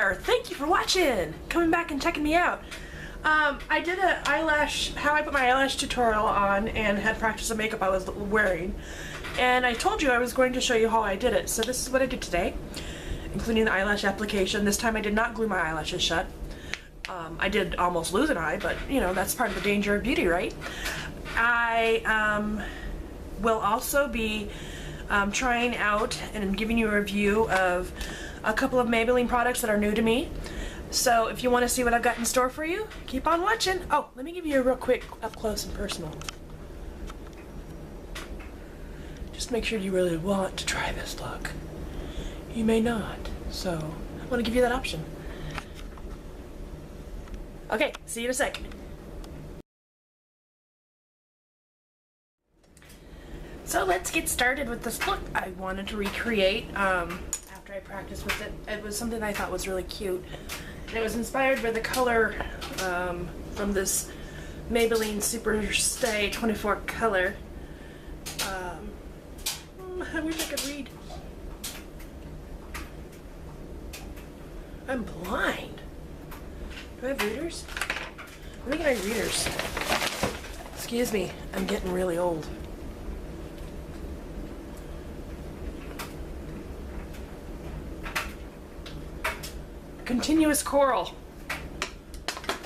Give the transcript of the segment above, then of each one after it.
there! Thank you for watching! Coming back and checking me out. I did a how I put my eyelash tutorial on and had practiced the makeup I was wearing. And I told you I was going to show you how I did it. So this is what I did today, including the eyelash application. This time I did not glue my eyelashes shut. I did almost lose an eye, but you know, that's part of the danger of beauty, right? I will also be trying out and giving you a review of a couple of Maybelline products that are new to me. So if you want to see what I've got in store for you, keep on watching. Oh, let me give you a real quick up close and personal. Just make sure you really want to try this look. You may not, so I want to give you that option. Okay, see you in a second. So let's get started with this look I wanted to recreate after I practiced with it. It was something I thought was really cute. And it was inspired by the color from this Maybelline Super Stay 24 color. I wish I could read. I'm blind. Do I have readers? Let me get my readers. Excuse me, I'm getting really old. Continuous coral.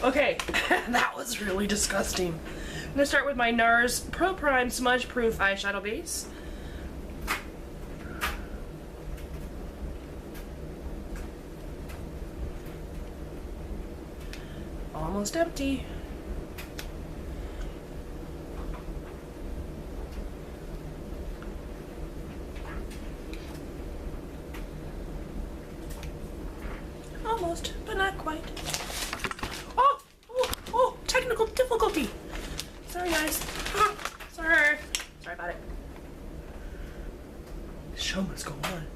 Okay, that was really disgusting. I'm gonna start with my NARS Pro-Prime Smudge Proof Eyeshadow Base. Almost empty. Almost, but not quite. Oh, technical difficulty. Sorry, guys. Sorry about it. The show must go on.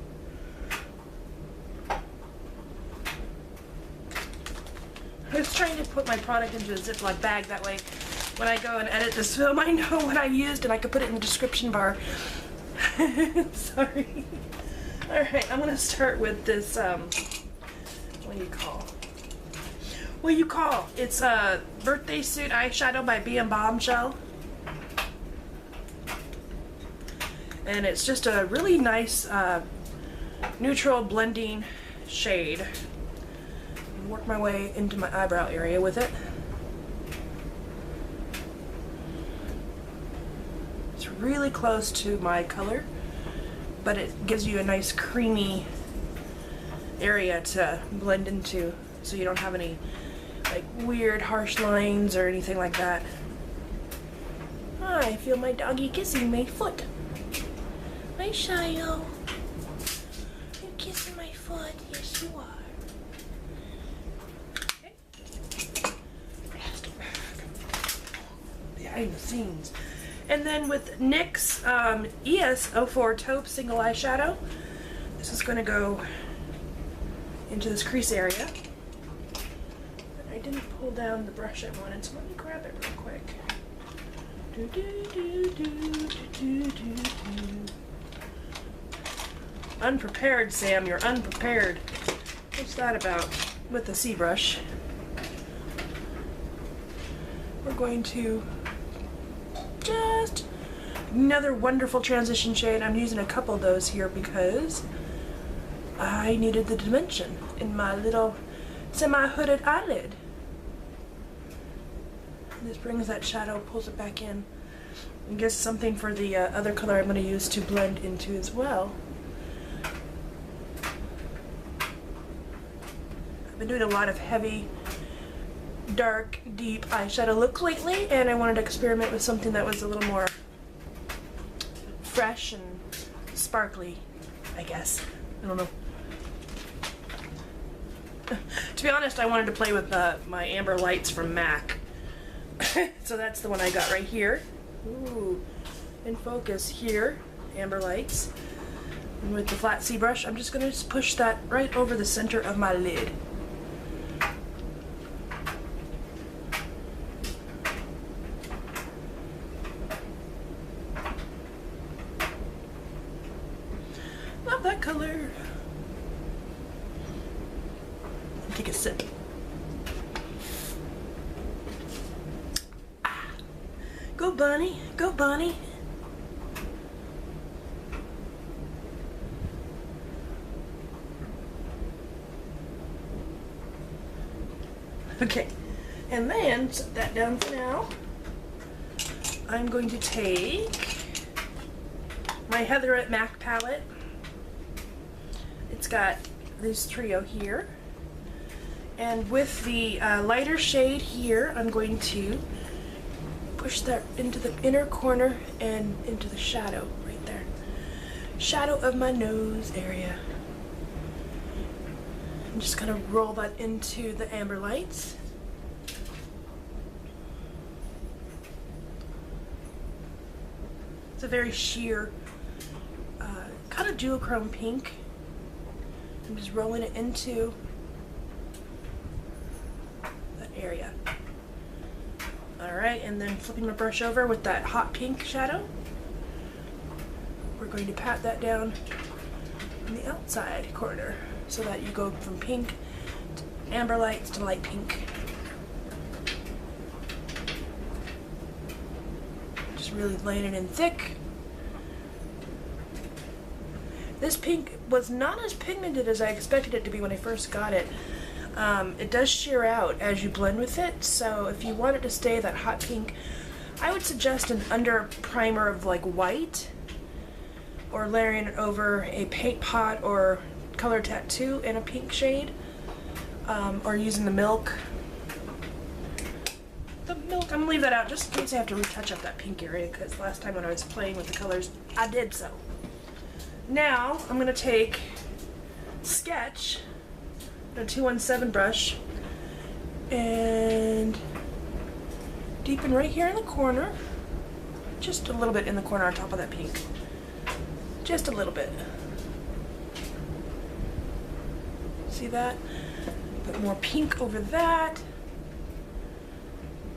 I was trying to put my product into a Ziploc bag, that way when I go and edit this film I know what I used and I could put it in the description bar. Sorry. Alright, I'm gonna start with this what do you call? It's a birthday suit eyeshadow by A Bombshell. And it's just a really nice neutral blending shade. Work my way into my eyebrow area with it. It's really close to my color, but it gives you a nice creamy area to blend into, so you don't have any like weird harsh lines or anything like that. I feel my doggy kissing my foot. My Shio. You're kissing my foot. Yes, you are. Behind the scenes. And then with NYX ES04 Taupe single eyeshadow, this is going to go into this crease area. I didn't pull down the brush I wanted, so let me grab it real quick. Unprepared, Sam, you're unprepared. What's that about? With the C brush, we're going to just another wonderful transition shade. I'm using a couple of those here because I needed the dimension in my little semi-hooded eyelid. This brings that shadow, pulls it back in, and gives something for the other color I'm going to use to blend into as well. I've been doing a lot of heavy, dark, deep eyeshadow look lately, and I wanted to experiment with something that was a little more fresh and sparkly, I guess. I don't know. To be honest, I wanted to play with my amber lights from M.A.C. So that's the one I got right here. Ooh, in focus here, amber lights. And with the flat C brush, I'm just going to push that right over the center of my lid. Love that color. take a sip. Ah. Go bunny, go bunny. Okay, and then set that down for now. I'm going to take my Heatherette MAC palette. It's got this trio here. And with the lighter shade here, I'm going to push that into the inner corner and into the shadow right there. Shadow of my nose area. I'm just gonna roll that into the amber lights. It's a very sheer, kind of duochrome pink. I'm just rolling it into that area. Alright, and then flipping my brush over with that hot pink shadow. We're going to pat that down on the outside corner so that you go from pink to amber lights to light pink. Just really laying it in thick. This pink was not as pigmented as I expected it to be when I first got it. It does sheer out as you blend with it, so if you want it to stay that hot pink, I would suggest an under primer of like white, or layering it over a paint pot or color tattoo in a pink shade, or using the milk. I'm gonna leave that out just in case I have to retouch up that pink area, because last time when I was playing with the colors, I did so. Now I'm gonna take Sketch, a 217 brush, and deepen right here in the corner, just a little bit in the corner on top of that pink, just a little bit. See that? Put more pink over that.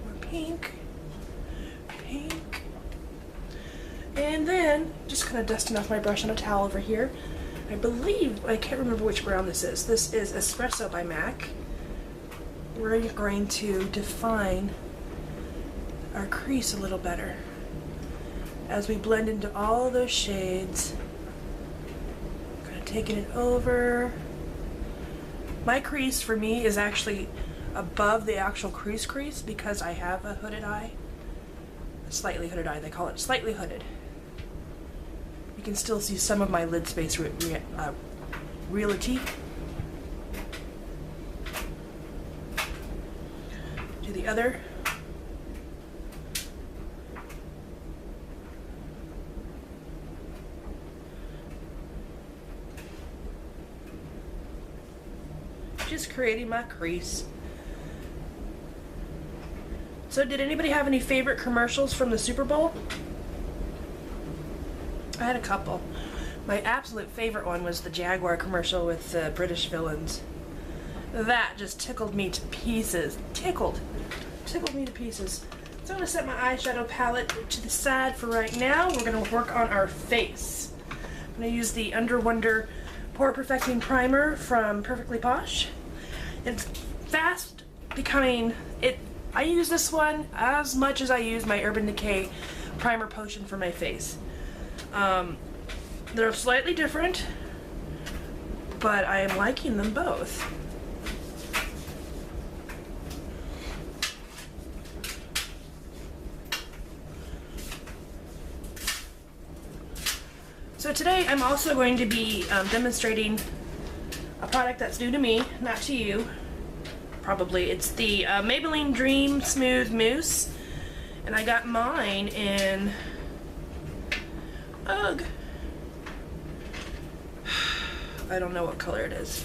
More pink, pink. And then just kind of dusting off my brush on a towel over here. I believe, I can't remember which brown this is. This is Espresso by M.A.C. We're going to define our crease a little better as we blend into all of those shades. Kind of taking it over. My crease for me is actually above the actual crease because I have a hooded eye. A slightly hooded eye, they call it slightly hooded. You can still see some of my lid space reality. Do the other. Just creating my crease. So did anybody have any favorite commercials from the Super Bowl? I had a couple. My absolute favorite one was the Jaguar commercial with the British villains. That just tickled me to pieces. Tickled me to pieces. So I'm going to set my eyeshadow palette to the side for right now. We're going to work on our face. I'm going to use the Under Wonder Pore Perfecting Primer from Perfectly Posh. It's fast becoming it. I use this one as much as I use my Urban Decay Primer Potion for my face. They're slightly different, but I am liking them both. So today I'm also going to be demonstrating a product that's new to me, not to you. Probably. It's the Maybelline DREAM Smooth Mousse, and I got mine in Ugh. I don't know what color it is.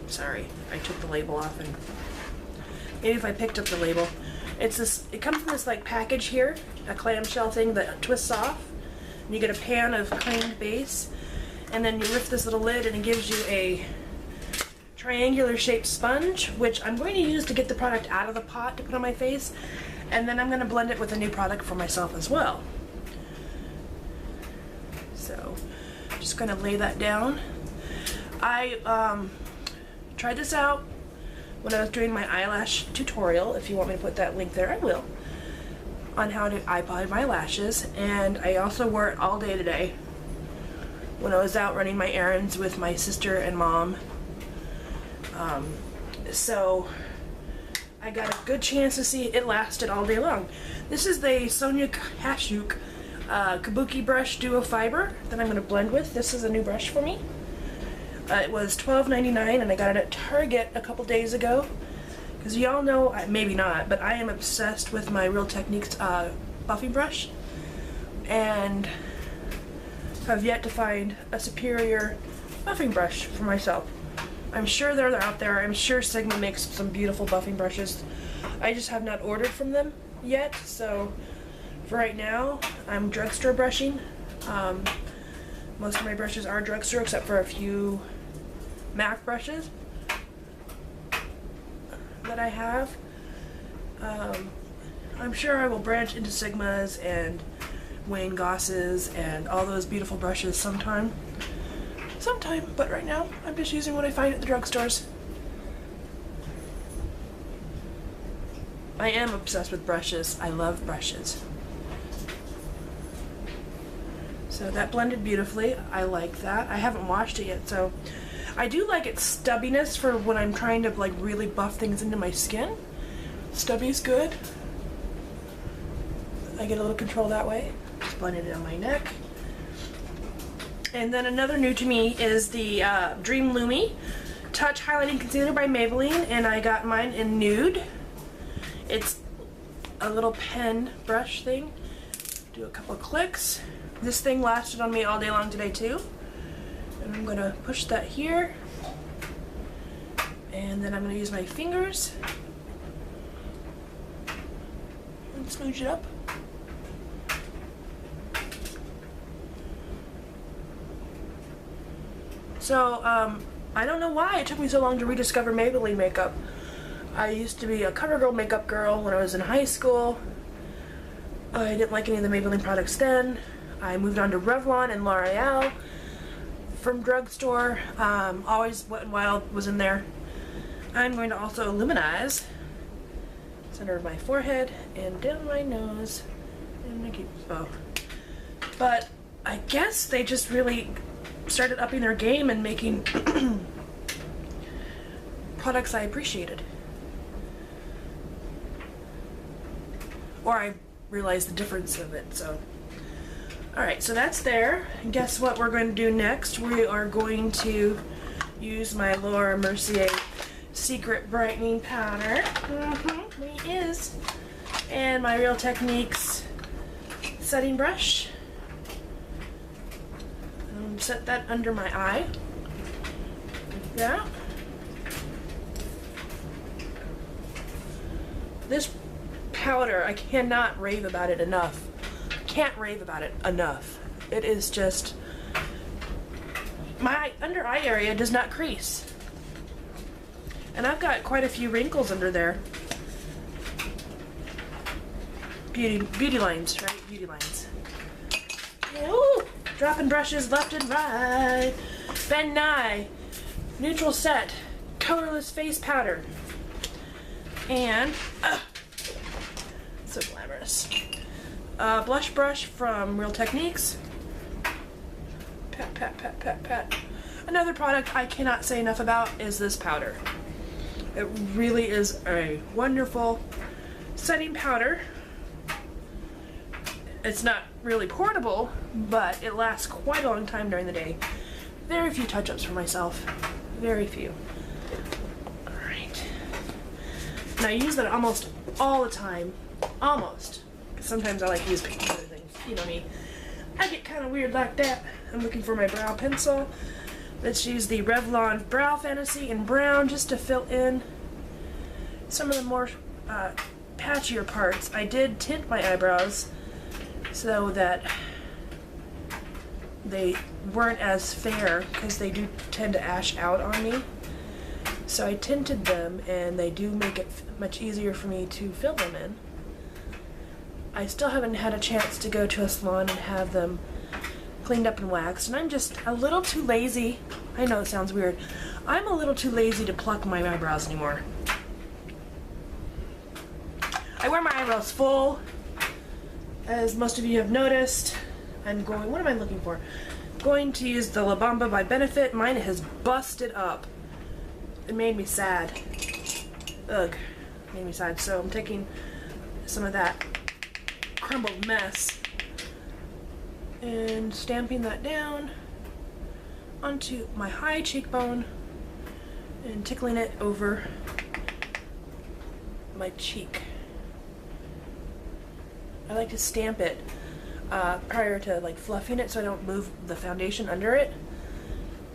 Sorry, I took the label off, and maybe if I picked up the label. It's this. It comes in this like package here, a clamshell thing that twists off, and you get a pan of creamed base, and then you lift this little lid, and it gives you a triangular shaped sponge, which I'm going to use to get the product out of the pot to put on my face, and then I'm going to blend it with a new product for myself as well. So, just going to lay that down. I tried this out when I was doing my eyelash tutorial. If you want me to put that link there, I will. On how to iPod my lashes. And I also wore it all day today when I was out running my errands with my sister and mom. So I got a good chance to see it lasted all day long. This is the Sonia Kashuk Kabuki Brush Duo Fiber that I'm going to blend with. This is a new brush for me. It was $12.99 and I got it at Target a couple days ago. Because y'all know, maybe not, but I am obsessed with my Real Techniques buffing brush. And have yet to find a superior buffing brush for myself. I'm sure they're out there. I'm sure Sigma makes some beautiful buffing brushes. I just have not ordered from them yet, so for right now, I'm drugstore brushing. Most of my brushes are drugstore except for a few MAC brushes that I have. I'm sure I will branch into Sigmas and Wayne Gosses and all those beautiful brushes sometime, but right now I'm just using what I find at the drugstores. I am obsessed with brushes. I love brushes. So that blended beautifully. I like that. I haven't washed it yet, so I do like its stubbiness for when I'm trying to like really buff things into my skin. Stubby's good. I get a little control that way. Just blended it on my neck. And then another new to me is the Dream Lumi Touch Highlighting Concealer by Maybelline, and I got mine in nude. It's a little pen brush thing. Do a couple clicks. This thing lasted on me all day long today too. And I'm gonna push that here. And then I'm gonna use my fingers and smooch it up. So, I don't know why it took me so long to rediscover Maybelline makeup. I used to be a CoverGirl makeup girl when I was in high school. I didn't like any of the Maybelline products then. I moved on to Revlon and L'Oreal from drugstore. Always Wet n Wild was in there. I'm going to also luminize center of my forehead and down my nose and my cute bow. But I guess they just really started upping their game and making products I appreciated. Or I realized the difference of it, so. Alright, so that's there. And guess what we're going to do next? We are going to use my Laura Mercier Secret Brightening Powder. It is. And my Real Techniques setting brush. Set that under my eye. Like that. This powder, I cannot rave about it enough. Can't rave about it enough. It is just, my under eye area does not crease. And I've got quite a few wrinkles under there. Beauty lines, right? Beauty lines. Ooh, dropping brushes left and right. Ben Nye Neutral Set Colorless Face Powder. And so glamorous. Blush brush from Real Techniques. Pat, pat, pat, pat, pat. Another product I cannot say enough about is this powder. It really is a wonderful setting powder. It's not really portable, but it lasts quite a long time during the day. Very few touch-ups for myself. Very few. Alright. And I use that almost all the time. Almost. Because sometimes I like to use other things. You know me. I get kind of weird like that. I'm looking for my brow pencil. Let's use the Revlon Brow Fantasy in brown just to fill in some of the more patchier parts. I did tint my eyebrows so that they weren't as fair because they do tend to ash out on me. So I tinted them and they do make it much easier for me to fill them in. I still haven't had a chance to go to a salon and have them cleaned up and waxed, and I'm just a little too lazy. I know it sounds weird. I'm a little too lazy to pluck my eyebrows anymore. I wear my eyebrows full, as most of you have noticed. I'm going, what am I looking for? Going to use the La Bamba by Benefit. Mine has busted up. It made me sad. Ugh, made me sad. So I'm taking some of that crumbled mess and stamping that down onto my high cheekbone and tickling it over my cheek. I like to stamp it prior to like fluffing it so I don't move the foundation under it.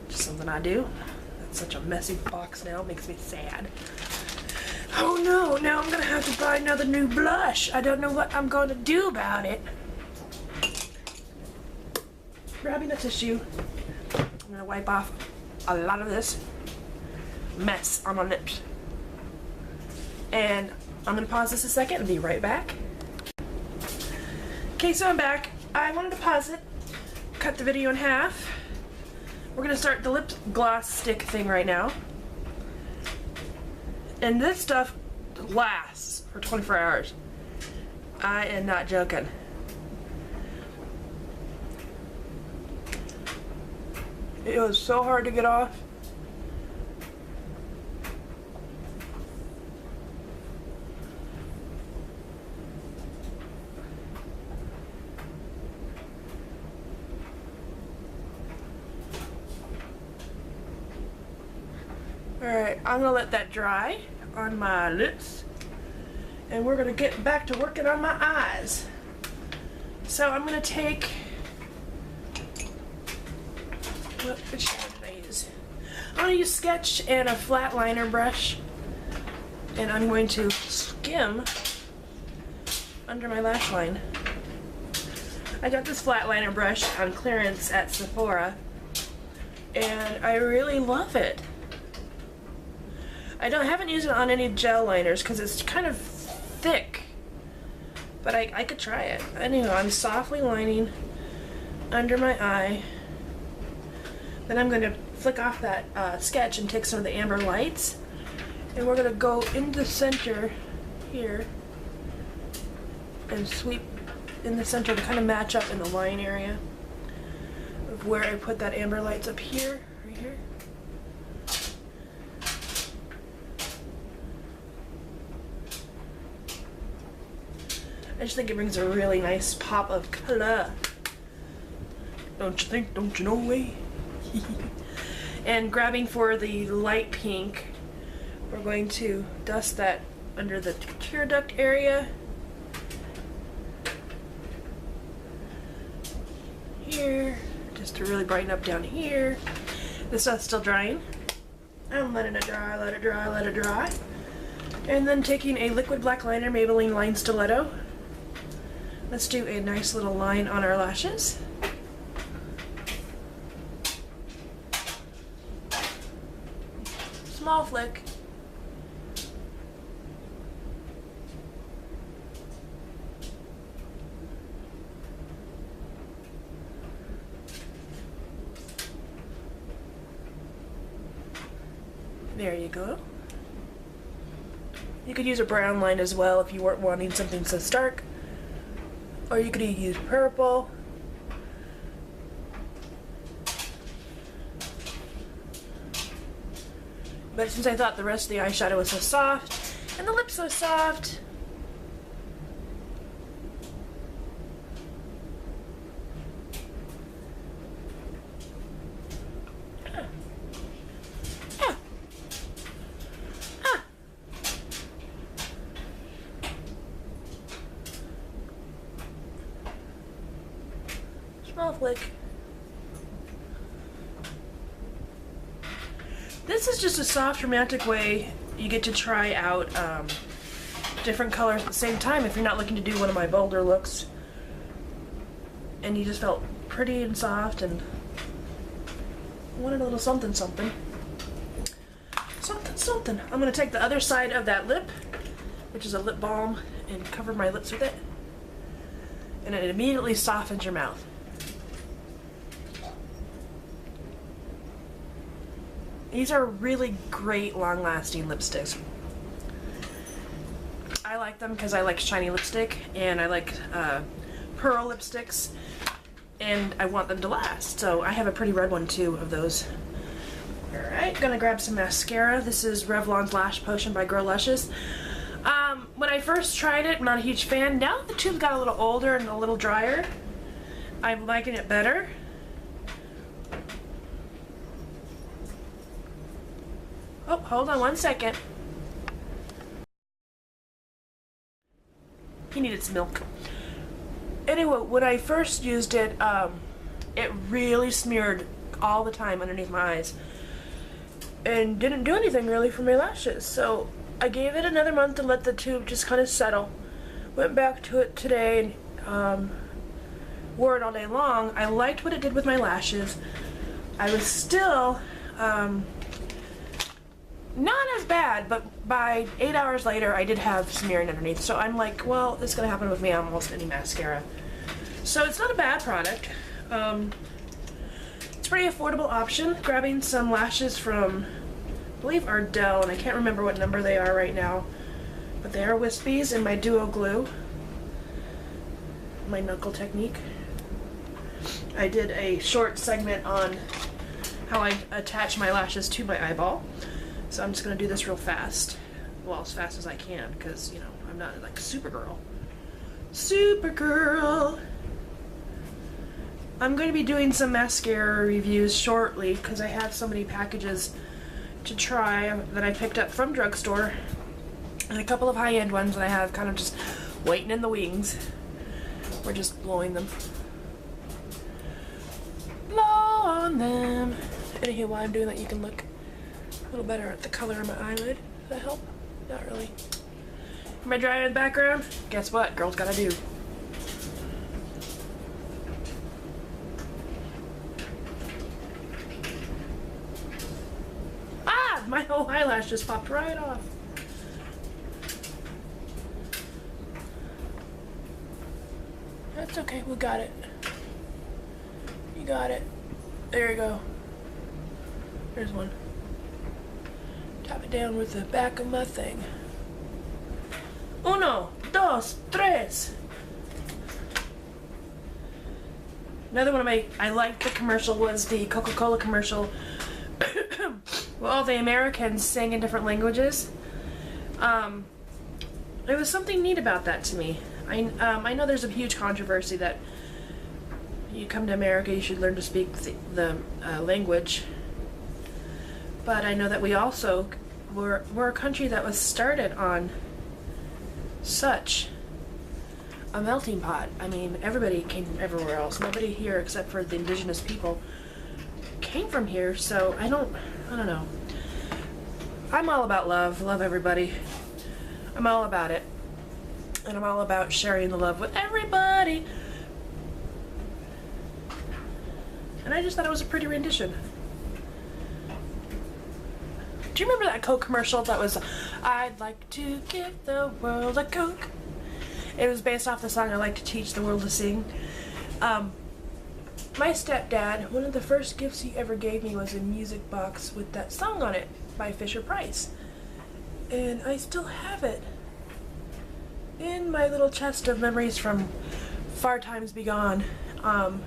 Just something I do. That's such a messy box now, it makes me sad. Oh no, now I'm gonna have to buy another new blush. I don't know what I'm going to do about it. Grabbing a tissue, I'm gonna wipe off a lot of this mess on my lips. And I'm gonna pause this a second and be right back. Okay, so I'm back. I wanted to pause it, cut the video in half. We're gonna start the lip gloss stick thing right now. And this stuff lasts for 24 hours. I am not joking. It was so hard to get off. Alright, I'm gonna let that dry on my lips, and we're gonna get back to working on my eyes. So I'm gonna take, which shadow did I use? I'm gonna use Sketch and a flat liner brush, and I'm going to skim under my lash line. I got this flat liner brush on clearance at Sephora, and I really love it. I haven't used it on any gel liners because it's kind of thick, but I could try it. Anyway, I'm softly lining under my eye. Then I'm going to flick off that sketch and take some of the amber lights, and we're going to go in the center here and sweep in the center to kind of match up in the line area of where I put that amber lights up here, right here. I just think it brings a really nice pop of color. Don't you think? Don't you know me? And grabbing for the light pink, we're going to dust that under the tear duct area. Here, just to really brighten up down here. This stuff's still drying. I'm letting it dry, let it dry, let it dry. And then taking a liquid black liner, Maybelline LINE Stiletto. Let's do a nice little line on our lashes. Small flick. There you go. You could use a brown line as well if you weren't wanting something so stark. Or you could use purple. But since I thought the rest of the eyeshadow was so soft, and the lips so soft, small flick. This is just a soft, romantic way you get to try out different colors at the same time if you're not looking to do one of my bolder looks. And you just felt pretty and soft and wanted a little something something. Something something. I'm going to take the other side of that lip, which is a lip balm, and cover my lips with it. And it immediately softens your mouth. These are really great long-lasting lipsticks. I like them because I like shiny lipstick, and I like pearl lipsticks, and I want them to last. So I have a pretty red one too of those. Alright, gonna grab some mascara. This is Revlon's Lash Potion by GROW LUSCIOUS. When I first tried it, I'm not a huge fan. Now that the tube's got a little older and a little drier, I'm liking it better. Oh, hold on one second. He needed some milk. Anyway, when I first used it, it really smeared all the time underneath my eyes and didn't do anything really for my lashes. So I gave it another month to let the tube just kind of settle. Went back to it today and wore it all day long. I liked what it did with my lashes. I was still not as bad, but by 8 hours later I did have smearing underneath. So I'm like, well, this is gonna happen with me on almost any mascara. So it's not a bad product. It's a pretty affordable option. Grabbing some lashes from, I believe, Ardell, and I can't remember what number they are right now, but they are wispies in my duo glue, my knuckle technique. I did a short segment on how I attach my lashes to my eyeball. So I'm just going to do this real fast. Well, as fast as I can, because, you know, I'm not like Supergirl. Supergirl! I'm going to be doing some mascara reviews shortly, because I have so many packages to try that I picked up from drugstore. And a couple of high-end ones that I have kind of just waiting in the wings. We're just blowing them. Blow on them. Anyway, while I'm doing that, you can look a little better at the color of my eyelid. Does that help? Not really. Am I dry in the background? Guess what? Girls gotta do. Ah! My whole eyelash just popped right off. That's okay. We got it. You got it. There you go. There's one. Tap it down with the back of my thing. Uno, dos, tres. Another one of my, I liked the commercial was the Coca-Cola commercial. Well, all the Americans sang in different languages. There was something neat about that to me. I know there's a huge controversy that you come to America, you should learn to speak the language. But I know that we also we're a country that was started on such a melting pot. I mean, everybody came from everywhere else. Nobody here except for the indigenous people came from here, so I don't know. I'm all about love. Love everybody. I'm all about it. And I'm all about sharing the love with everybody. And I just thought it was a pretty rendition. Do you remember that Coke commercial that was, I'd like to give the world a Coke? It was based off the song I Like to Teach the World to Sing. My stepdad, one of the first gifts he ever gave me was a music box with that song on it by Fisher-Price. And I still have it in my little chest of memories from far times begone. And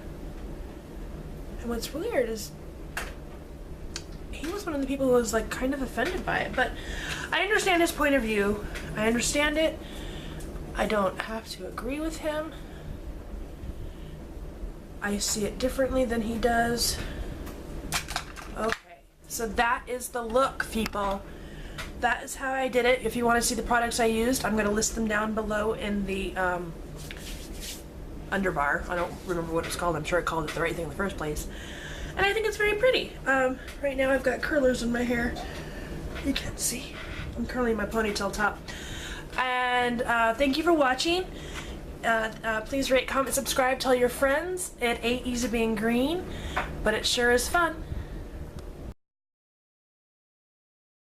what's weird is he was one of the people who was like kind of offended by it, but I understand his point of view. I understand it. I don't have to agree with him. I see it differently than he does. Okay, so that is the look, people. That is how I did it. If you want to see the products I used, I'm going to list them down below in the underbar. I don't remember what it's called. I'm sure I called it the right thing in the first place. And I think it's very pretty. Right now I've got curlers in my hair. You can't see. I'm curling my ponytail top. And thank you for watching. Please rate, comment, subscribe, tell your friends. It ain't easy being green, but it sure is fun.